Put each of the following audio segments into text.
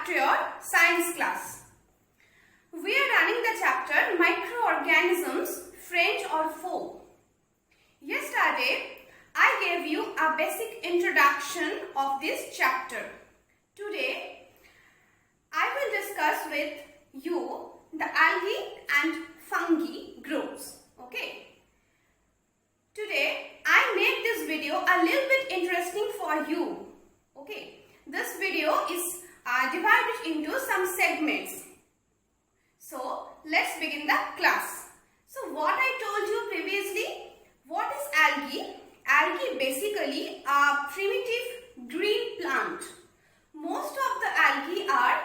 back to your science class. We are running the chapter Microorganisms, Friend or Foe. Yesterday, I gave you a basic introduction of this chapter. Today, I will discuss with you the algae and fungi groups. Okay. Today, I made this video a little bit interesting for you. Okay. This video is divided into some segments. So, let's begin the class. So, what I told you previously, what is algae? Algae basically a primitive green plant. Most of the algae are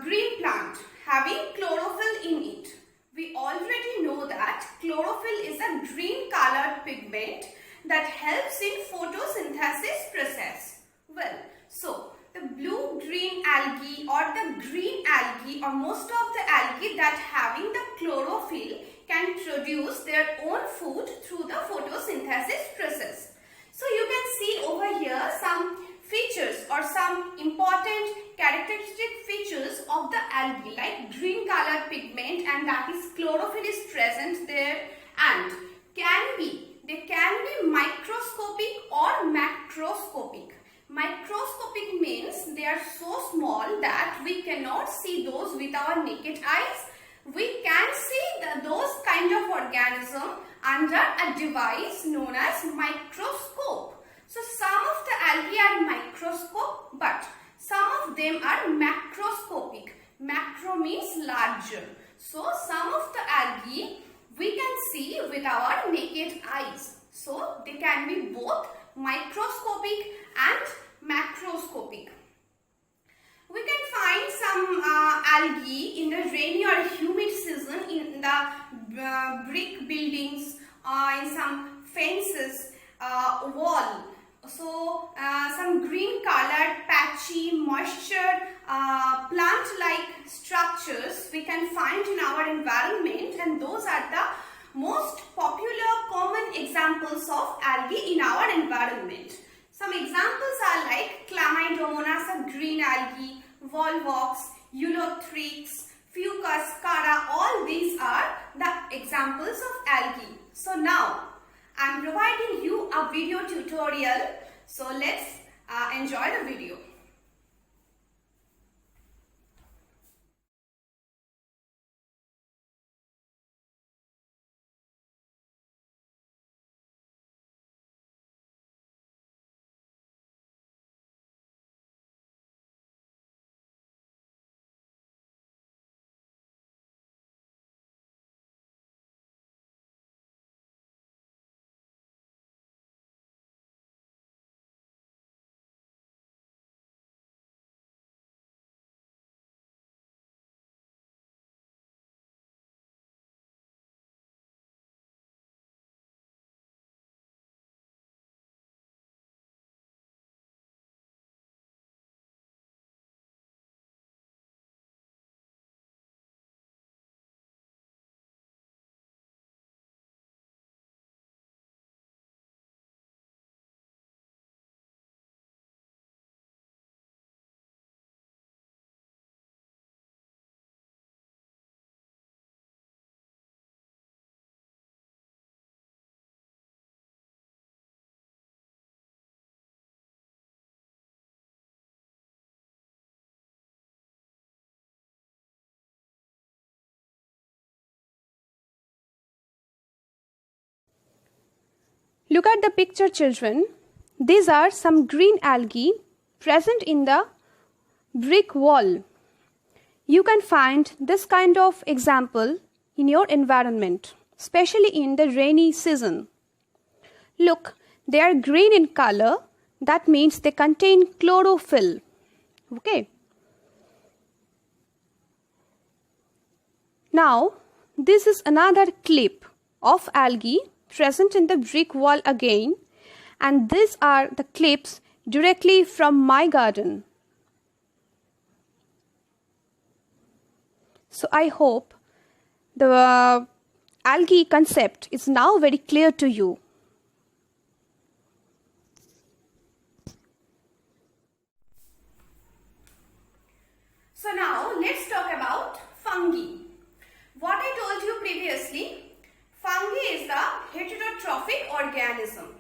green plant having chlorophyll in it. We already know that chlorophyll is a green colored pigment that helps in photosynthesis process. Well, so the blue-green algae or the green algae or most of the algae that having the chlorophyll can produce their own food through the photosynthesis process. So you can see over here some features or some important characteristic features of the algae like green colored pigment, and that is chlorophyll is present there, and they can be microscopic or macroscopic. Microscopic means they are so small that we cannot see those with our naked eyes. We can see those kind of organism under a device known as microscope. So some of the algae are microscope, but some of them are macroscopic. Macro means larger. So some of the algae we can see with our naked eyes. So they can be both microscopic and macroscopic. We can find some algae in the rainy or humid season in the brick buildings, in some fences, wall. So some green colored patchy moisture plant-like structures we can find in our environment, and those are the most popular common examples of algae in our environment. Some examples are like Chlamydomonas, a green algae, Volvox, Eulothrix, Fucus, Cara. All these are the examples of algae. So now I am providing you a video tutorial. So let's enjoy the video. Look at the picture, children. These are some green algae present in the brick wall. You can find this kind of example in your environment, especially in the rainy season. Look, they are green in color. That means they contain chlorophyll. Okay. Now, this is another clip of algae present in the brick wall again, and these are the clips directly from my garden. So I hope the algae concept is now very clear to you. So now let's talk about fungi. What I told you previously, fungi is the heterotrophic organism.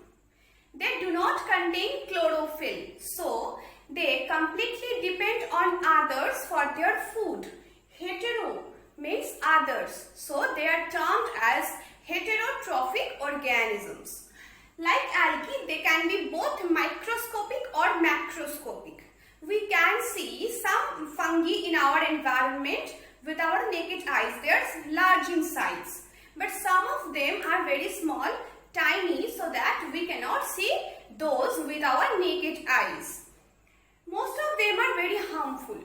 They do not contain chlorophyll, so they completely depend on others for their food. Hetero means others, so they are termed as heterotrophic organisms. Like algae, they can be both microscopic or macroscopic. We can see some fungi in our environment with our naked eyes. They are large in size, but some of them are very small, tiny, so that we cannot see those with our naked eyes. Most of them are very harmful.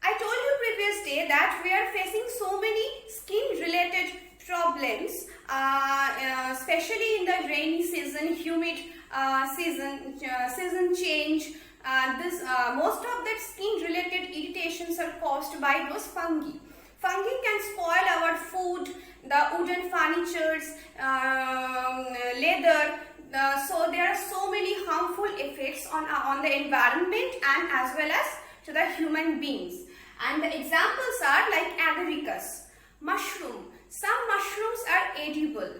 I told you previous day that we are facing so many skin related problems, especially in the rainy season, humid season change. Most of that skin related irritations are caused by those fungi. Fungi can spoil our food, the wooden furnitures, leather. So there are so many harmful effects on the environment and as well as to the human beings. And the examples are like agaricus, mushroom. Some mushrooms are edible.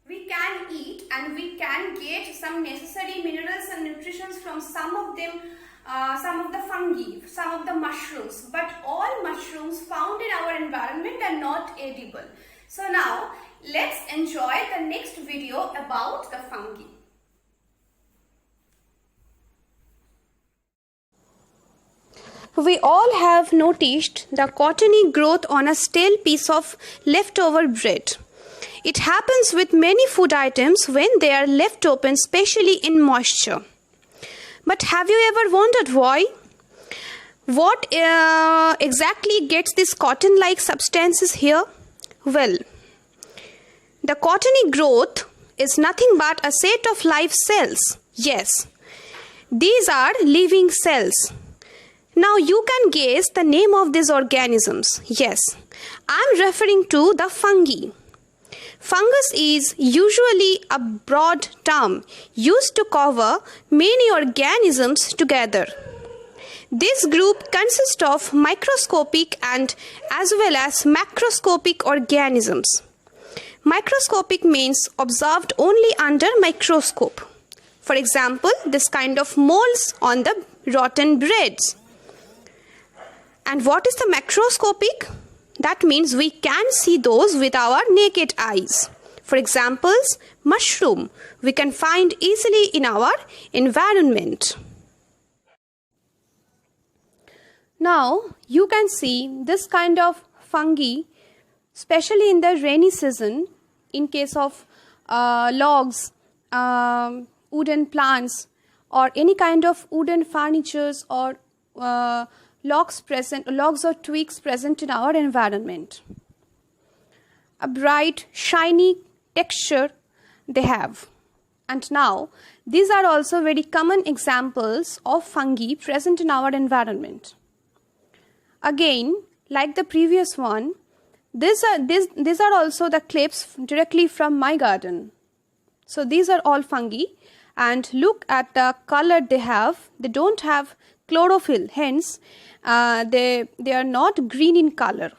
We can eat and we can get some necessary minerals and nutrition from some of them, some of the fungi, some of the mushrooms. But all mushrooms found in our environment are not edible. So now let's enjoy the next video about the fungi. We all have noticed the cottony growth on a stale piece of leftover bread. It happens with many food items when they are left open, especially in moisture. But have you ever wondered why? What exactly gets these cotton-like substances here? Well, the cottony growth is nothing but a set of live cells. Yes, these are living cells. Now you can guess the name of these organisms. Yes, I am referring to the fungi. Fungus is usually a broad term used to cover many organisms together. This group consists of microscopic and as well as macroscopic organisms. Microscopic means observed only under microscope. For example, this kind of moles on the rotten breads. And what is the macroscopic? That means we can see those with our naked eyes. For examples, mushroom we can find easily in our environment. Now you can see this kind of fungi, especially in the rainy season, in case of logs, wooden plants, or any kind of wooden furnitures or logs or twigs present in our environment. A bright, shiny texture they have. And now, these are also very common examples of fungi present in our environment. Again, like the previous one, these are also the clips directly from my garden. So these are all fungi, and look at the color they have. They don't have chlorophyll, hence they are not green in color.